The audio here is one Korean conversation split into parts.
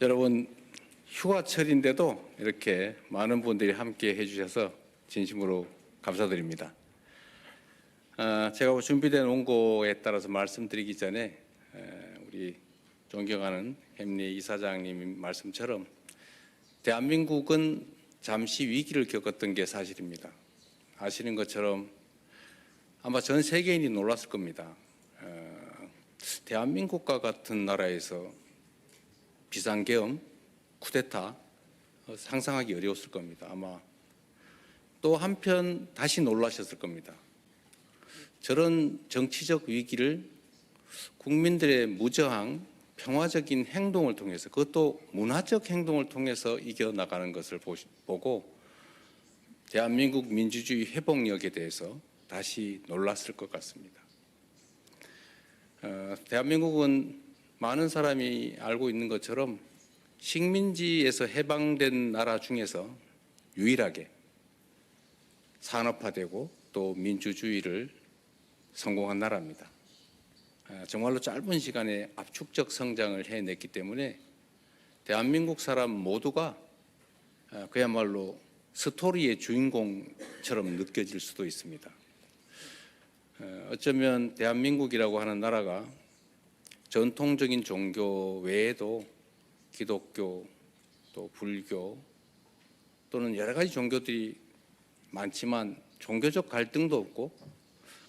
여러분, 휴가철인데도 이렇게 많은 분들이 함께 해주셔서 진심으로 감사드립니다. 제가 준비된 원고에 따라서 말씀드리기 전에 우리 존경하는 햄리 이사장님 말씀처럼 대한민국은 잠시 위기를 겪었던 게 사실입니다. 아시는 것처럼 아마 전 세계인이 놀랐을 겁니다. 대한민국과 같은 나라에서 비상계엄, 쿠데타 상상하기 어려웠을 겁니다. 아마 또 한편 다시 놀라셨을 겁니다. 저런 정치적 위기를 국민들의 무저항, 평화적인 행동을 통해서, 그것도 문화적 행동을 통해서 이겨나가는 것을 보고 대한민국 민주주의 회복력에 대해서 다시 놀랐을 것 같습니다. 대한민국은 많은 사람이 알고 있는 것처럼 식민지에서 해방된 나라 중에서 유일하게 산업화되고 또 민주주의를 성공한 나라입니다. 정말로 짧은 시간에 압축적 성장을 해냈기 때문에 대한민국 사람 모두가 그야말로 스토리의 주인공처럼 느껴질 수도 있습니다. 어쩌면 대한민국이라고 하는 나라가 전통적인 종교 외에도 기독교, 또 불교 또는 여러 가지 종교들이 많지만 종교적 갈등도 없고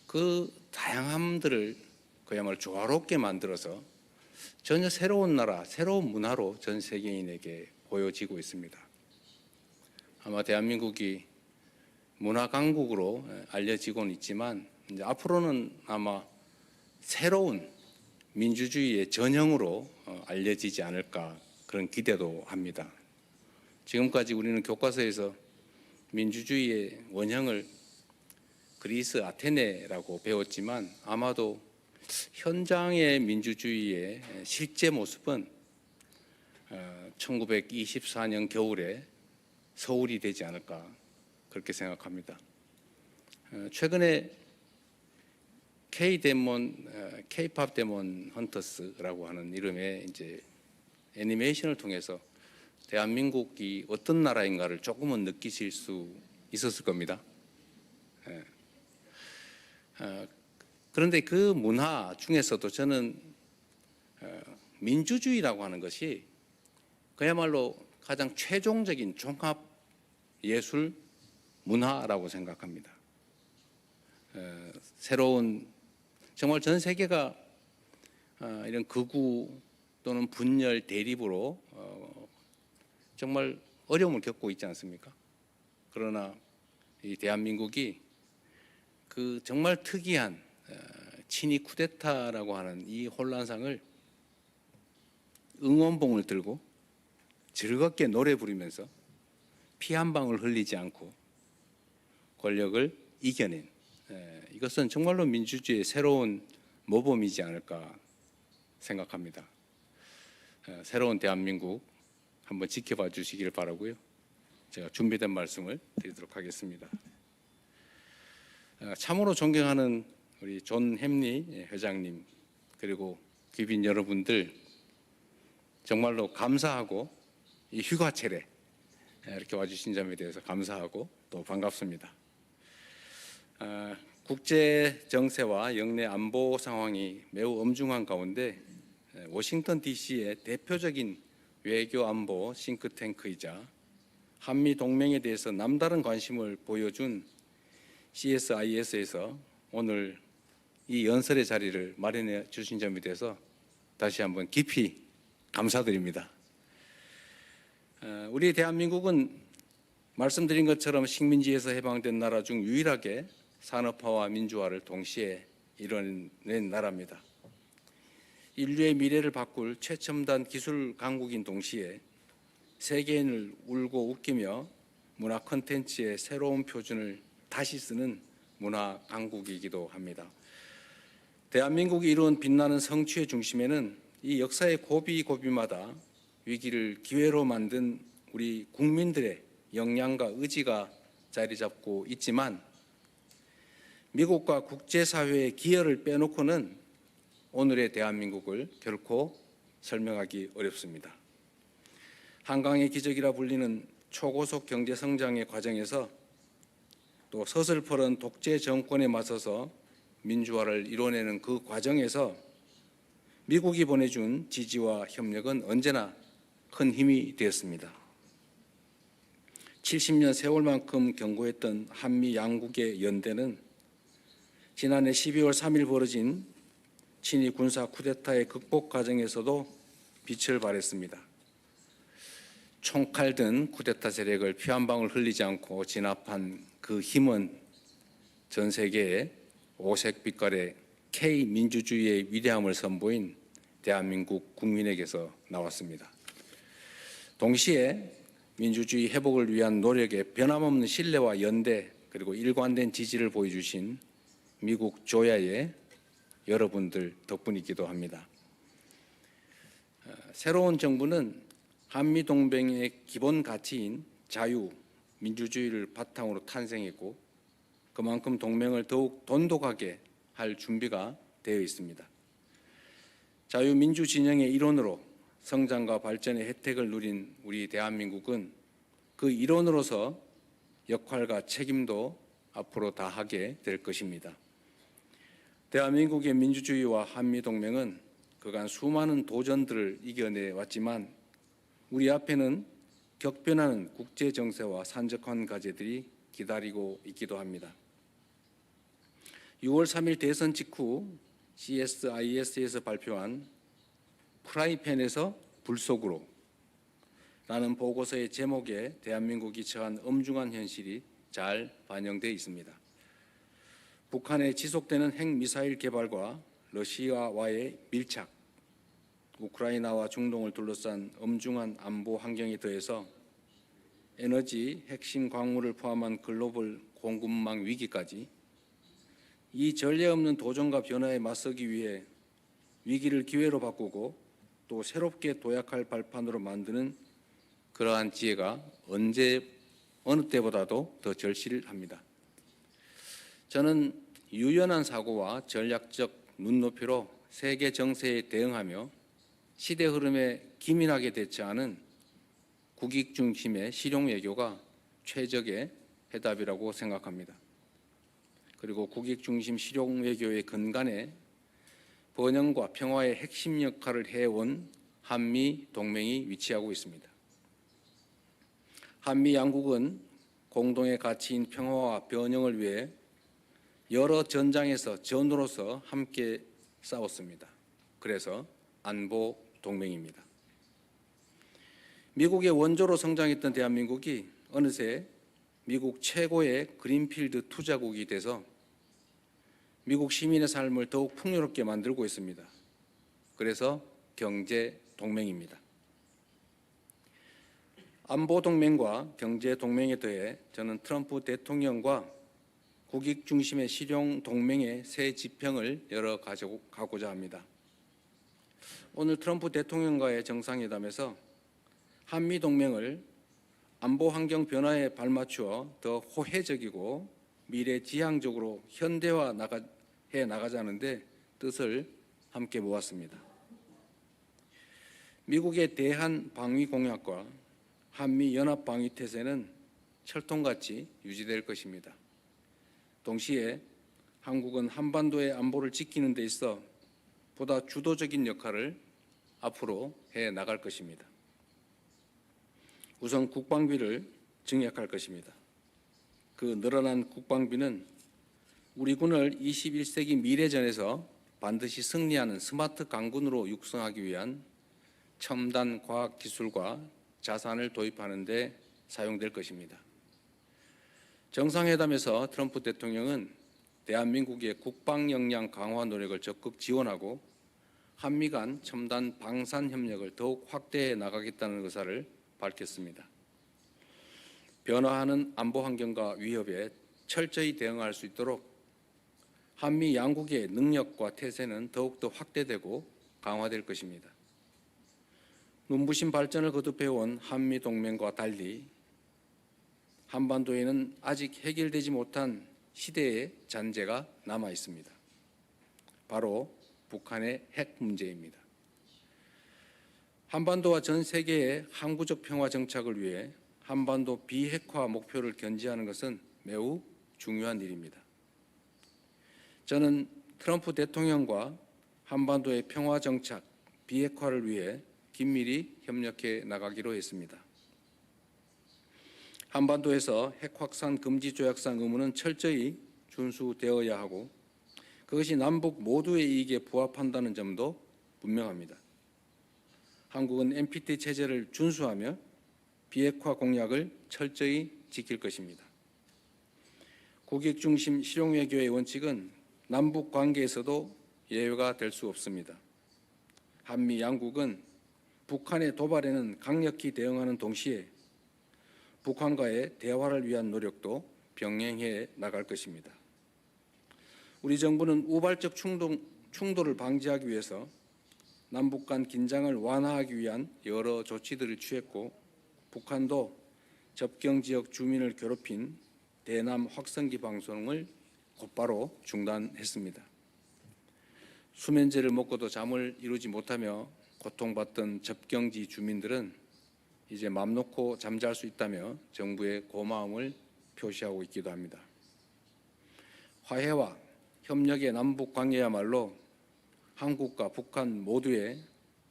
그 다양함들을 그야말로 조화롭게 만들어서 전혀 새로운 나라, 새로운 문화로 전 세계인에게 보여지고 있습니다. 아마 대한민국이 문화 강국으로 알려지고는 있지만 이제 앞으로는 아마 새로운 민주주의의 전형으로 알려지지 않을까 그런 기대도 합니다. 지금까지 우리는 교과서에서 민주주의의 원형을 그리스 아테네라고 배웠지만 아마도 현장의 민주주의의 실제 모습은 1924년 겨울에 서울이 되지 않을까 그렇게 생각합니다. 최근에 K-팝 데몬 헌터스라고 하는 이름의 이제 애니메이션을 통해서 대한민국이 어떤 나라인가를 조금은 느끼실 수 있었을 겁니다. 그런데 그 문화 중에서도 저는 민주주의라고 하는 것이 그야말로 가장 최종적인 종합 예술 문화라고 생각합니다. 새로운 정말 전 세계가 이런 극우 또는 분열 대립으로 정말 어려움을 겪고 있지 않습니까? 그러나 이 대한민국이 그 정말 특이한 친이 쿠데타라고 하는 이 혼란상을 응원봉을 들고 즐겁게 노래 부르면서 피 한 방울 흘리지 않고 권력을 이겨낸 이것은 정말로 민주주의의 새로운 모범이지 않을까 생각합니다. 새로운 대한민국 한번 지켜봐 주시기를 바라고요. 제가 준비된 말씀을 드리도록 하겠습니다. 참으로 존경하는 우리 존 햄리 회장님 그리고 귀빈 여러분들 정말로 감사하고 이 휴가철에 이렇게 와주신 점에 대해서 감사하고 또 반갑습니다. 국제 정세와 영내 안보 상황이 매우 엄중한 가운데 워싱턴 DC의 대표적인 외교 안보 싱크탱크이자 한미 동맹에 대해서 남다른 관심을 보여준 CSIS에서 오늘 이 연설의 자리를 마련해 주신 점에 대해서 다시 한번 깊이 감사드립니다. 우리 대한민국은 말씀드린 것처럼 식민지에서 해방된 나라 중 유일하게 산업화와 민주화를 동시에 이뤄낸 나라입니다. 인류의 미래를 바꿀 최첨단 기술 강국인 동시에 세계인을 울고 웃기며 문화 콘텐츠의 새로운 표준을 다시 쓰는 문화 강국이기도 합니다. 대한민국이 이룬 빛나는 성취의 중심에는 이 역사의 고비고비마다 위기를 기회로 만든 우리 국민들의 역량과 의지가 자리 잡고 있지만 미국과 국제사회의 기여를 빼놓고는 오늘의 대한민국을 결코 설명하기 어렵습니다. 한강의 기적이라 불리는 초고속 경제 성장의 과정에서 또 서슬퍼런 독재 정권에 맞서서 민주화를 이뤄내는 그 과정에서 미국이 보내준 지지와 협력은 언제나 큰 힘이 되었습니다. 70년 세월만큼 견고했던 한미 양국의 연대는 지난해 12월 3일 벌어진 친위 군사 쿠데타의 극복 과정에서도 빛을 발했습니다. 총칼 든 쿠데타 세력을 피 한 방울 흘리지 않고 진압한 그 힘은 전 세계에 오색 빛깔의 K민주주의의 위대함을 선보인 대한민국 국민에게서 나왔습니다. 동시에 민주주의 회복을 위한 노력에 변함없는 신뢰와 연대 그리고 일관된 지지를 보여주신 미국 조야의 여러분들 덕분이기도 합니다. 새로운 정부는 한미동맹의 기본 가치인 자유, 민주주의를 바탕으로 탄생했고 그만큼 동맹을 더욱 돈독하게 할 준비가 되어 있습니다. 자유민주 진영의 일원으로 성장과 발전의 혜택을 누린 우리 대한민국은 그 일원으로서 역할과 책임도 앞으로 다하게 될 것입니다. 대한민국의 민주주의와 한미동맹은 그간 수많은 도전들을 이겨내 왔지만 우리 앞에는 격변하는 국제정세와 산적한 과제들이 기다리고 있기도 합니다. 6월 3일 대선 직후 CSIS에서 발표한 프라이팬에서 불 속으로 라는 보고서의 제목에 대한민국이 처한 엄중한 현실이 잘 반영되어 있습니다. 북한의 지속되는 핵미사일 개발과 러시아와의 밀착, 우크라이나와 중동을 둘러싼 엄중한 안보 환경에 더해서 에너지, 핵심 광물을 포함한 글로벌 공급망 위기까지 이 전례 없는 도전과 변화에 맞서기 위해 위기를 기회로 바꾸고 또 새롭게 도약할 발판으로 만드는 그러한 지혜가 어느 때보다도 더 절실합니다. 저는 유연한 사고와 전략적 눈높이로 세계 정세에 대응하며 시대 흐름에 기민하게 대처하는 국익 중심의 실용 외교가 최적의 해답이라고 생각합니다. 그리고 국익 중심 실용 외교의 근간에 번영과 평화의 핵심 역할을 해온 한미 동맹이 위치하고 있습니다. 한미 양국은 공동의 가치인 평화와 번영을 위해 여러 전장에서 전우로서 함께 싸웠습니다. 그래서 안보 동맹입니다. 미국의 원조로 성장했던 대한민국이 어느새 미국 최고의 그린필드 투자국이 돼서 미국 시민의 삶을 더욱 풍요롭게 만들고 있습니다. 그래서 경제 동맹입니다. 안보 동맹과 경제 동맹에 더해 저는 트럼프 대통령과 국익 중심의 실용 동맹의 새 지평을 열어가고자 합니다. 오늘 트럼프 대통령과의 정상회담에서 한미 동맹을 안보 환경 변화에 발맞추어 더 호혜적이고 미래지향적으로 현대화해 나가자는데 뜻을 함께 모았습니다. 미국의 대한 방위 공약과 한미 연합 방위 태세는 철통같이 유지될 것입니다. 동시에 한국은 한반도의 안보를 지키는 데 있어 보다 주도적인 역할을 앞으로 해 나갈 것입니다. 우선 국방비를 증액할 것입니다. 그 늘어난 국방비는 우리 군을 21세기 미래전에서 반드시 승리하는 스마트 강군으로 육성하기 위한 첨단 과학 기술과 자산을 도입하는 데 사용될 것입니다. 정상회담에서 트럼프 대통령은 대한민국의 국방 역량 강화 노력을 적극 지원하고 한미 간 첨단 방산 협력을 더욱 확대해 나가겠다는 의사를 밝혔습니다. 변화하는 안보 환경과 위협에 철저히 대응할 수 있도록 한미 양국의 능력과 태세는 더욱더 확대되고 강화될 것입니다. 눈부신 발전을 거듭해온 한미 동맹과 달리 한반도에는 아직 해결되지 못한 시대의 잔재가 남아 있습니다. 바로 북한의 핵 문제입니다. 한반도와 전 세계의 항구적 평화 정착을 위해 한반도 비핵화 목표를 견지하는 것은 매우 중요한 일입니다. 저는 트럼프 대통령과 한반도의 평화 정착, 비핵화를 위해 긴밀히 협력해 나가기로 했습니다. 한반도에서 핵 확산 금지 조약상 의무는 철저히 준수되어야 하고 그것이 남북 모두의 이익에 부합한다는 점도 분명합니다. 한국은 NPT 체제를 준수하며 비핵화 공약을 철저히 지킬 것입니다. 국익 중심 실용 외교의 원칙은 남북 관계에서도 예외가 될 수 없습니다. 한미 양국은 북한의 도발에는 강력히 대응하는 동시에 북한과의 대화를 위한 노력도 병행해 나갈 것입니다. 우리 정부는 우발적 충돌을 방지하기 위해서 남북 간 긴장을 완화하기 위한 여러 조치들을 취했고 북한도 접경 지역 주민을 괴롭힌 대남 확성기 방송을 곧바로 중단했습니다. 수면제를 먹고도 잠을 이루지 못하며 고통받던 접경지 주민들은 이제 맘 놓고 잠잘 수 있다며 정부의 고마움을 표시하고 있기도 합니다. 화해와 협력의 남북 관계야말로 한국과 북한 모두의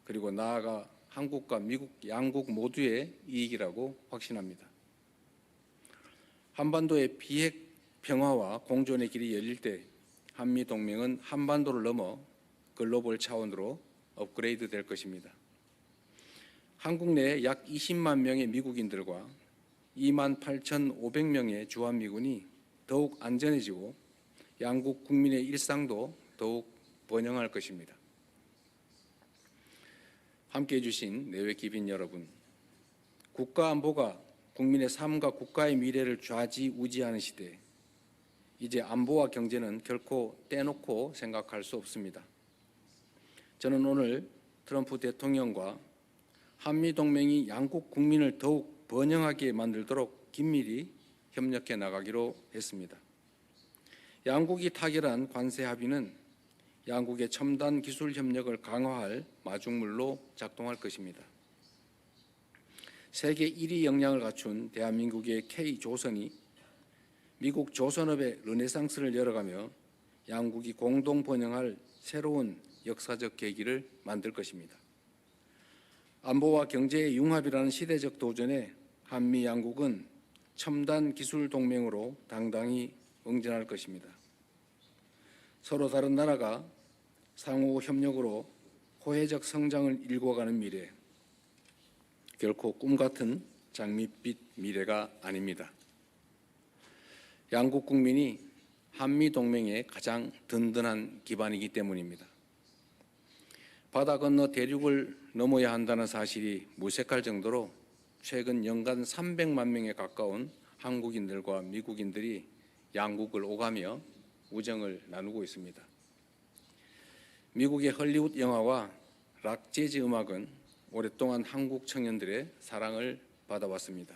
그리고 나아가 한국과 미국 양국 모두의 이익이라고 확신합니다. 한반도의 비핵 평화와 공존의 길이 열릴 때 한미 동맹은 한반도를 넘어 글로벌 차원으로 업그레이드 될 것입니다. 한국 내에 약 20만 명의 미국인들과 28,500명의 주한미군이 더욱 안전해지고 양국 국민의 일상도 더욱 번영할 것입니다. 함께해 주신 내외 기빈 여러분, 국가 안보가 국민의 삶과 국가의 미래를 좌지우지하는 시대에 이제 안보와 경제는 결코 떼놓고 생각할 수 없습니다. 저는 오늘 트럼프 대통령과 한미동맹이 양국 국민을 더욱 번영하게 만들도록 긴밀히 협력해 나가기로 했습니다. 양국이 타결한 관세 합의는 양국의 첨단 기술 협력을 강화할 마중물로 작동할 것입니다. 세계 1위 역량을 갖춘 대한민국의 K조선이 미국 조선업의 르네상스를 열어가며 양국이 공동 번영할 새로운 역사적 계기를 만들 것입니다. 안보와 경제의 융합이라는 시대적 도전에 한미 양국은 첨단 기술 동맹으로 당당히 응전할 것입니다. 서로 다른 나라가 상호 협력으로 호혜적 성장을 일궈가는 미래, 결코 꿈같은 장밋빛 미래가 아닙니다. 양국 국민이 한미 동맹의 가장 든든한 기반이기 때문입니다. 바다 건너 대륙을 넘어야 한다는 사실이 무색할 정도로 최근 연간 300만 명에 가까운 한국인들과 미국인들이 양국을 오가며 우정을 나누고 있습니다. 미국의 헐리우드 영화와 락 재즈 음악은 오랫동안 한국 청년들의 사랑을 받아왔습니다.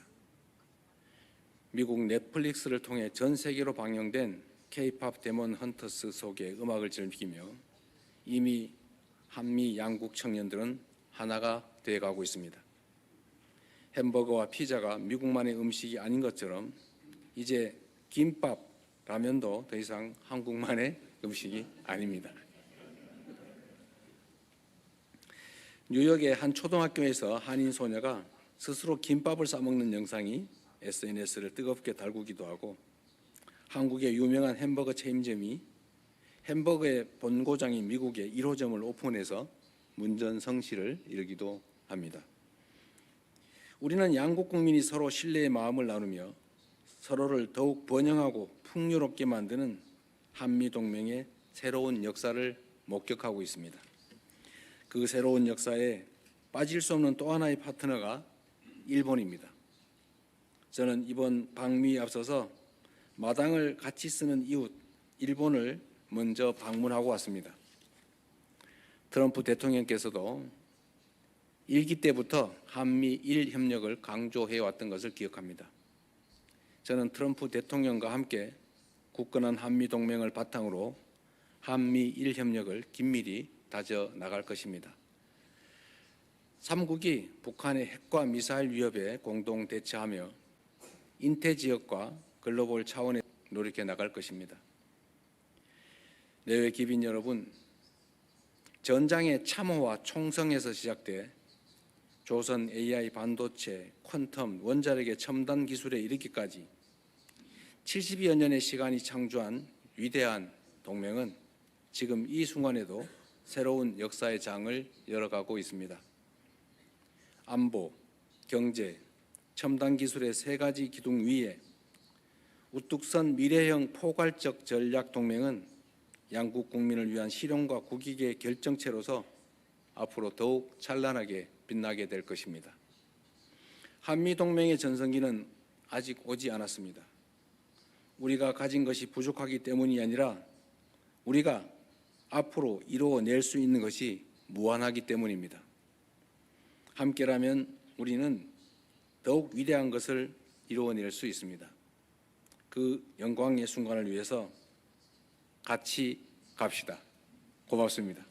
미국 넷플릭스를 통해 전 세계로 방영된 K-팝 데몬 헌터스 속의 음악을 즐기며 이미 한미 양국 청년들은 하나가 되어가고 있습니다. 햄버거와 피자가 미국만의 음식이 아닌 것처럼 이제 김밥, 라면도 더 이상 한국만의 음식이 아닙니다. 뉴욕의 한 초등학교에서 한인 소녀가 스스로 김밥을 싸먹는 영상이 SNS를 뜨겁게 달구기도 하고 한국의 유명한 햄버거 체인점이 햄버거의 본고장인 미국의 1호점을 오픈해서 문전성시를 이루기도 합니다. 우리는 양국 국민이 서로 신뢰의 마음을 나누며 서로를 더욱 번영하고 풍요롭게 만드는 한미동맹의 새로운 역사를 목격하고 있습니다. 그 새로운 역사에 빠질 수 없는 또 하나의 파트너가 일본입니다. 저는 이번 방미에 앞서서 마당을 같이 쓰는 이웃 일본을 먼저 방문하고 왔습니다. 트럼프 대통령께서도 1기 때부터 한미일 협력을 강조해 왔던 것을 기억합니다. 저는 트럼프 대통령과 함께 굳건한 한미동맹을 바탕으로 한미일 협력을 긴밀히 다져 나갈 것입니다. 3국이 북한의 핵과 미사일 위협에 공동 대처하며 인태 지역과 글로벌 차원에 노력해 나갈 것입니다. 내외 기빈 여러분, 전장의 참호와 총성에서 시작돼 조선 AI 반도체, 퀀텀, 원자력의 첨단 기술에 이르기까지 70여 년의 시간이 창조한 위대한 동맹은 지금 이 순간에도 새로운 역사의 장을 열어가고 있습니다. 안보, 경제, 첨단 기술의 세 가지 기둥 위에 우뚝 선 미래형 포괄적 전략 동맹은 양국 국민을 위한 실용과 국익의 결정체로서 앞으로 더욱 찬란하게 빛나게 될 것입니다. 한미동맹의 전성기는 아직 오지 않았습니다. 우리가 가진 것이 부족하기 때문이 아니라 우리가 앞으로 이루어낼 수 있는 것이 무한하기 때문입니다. 함께라면 우리는 더욱 위대한 것을 이루어낼 수 있습니다. 그 영광의 순간을 위해서 같이 갑시다. 고맙습니다.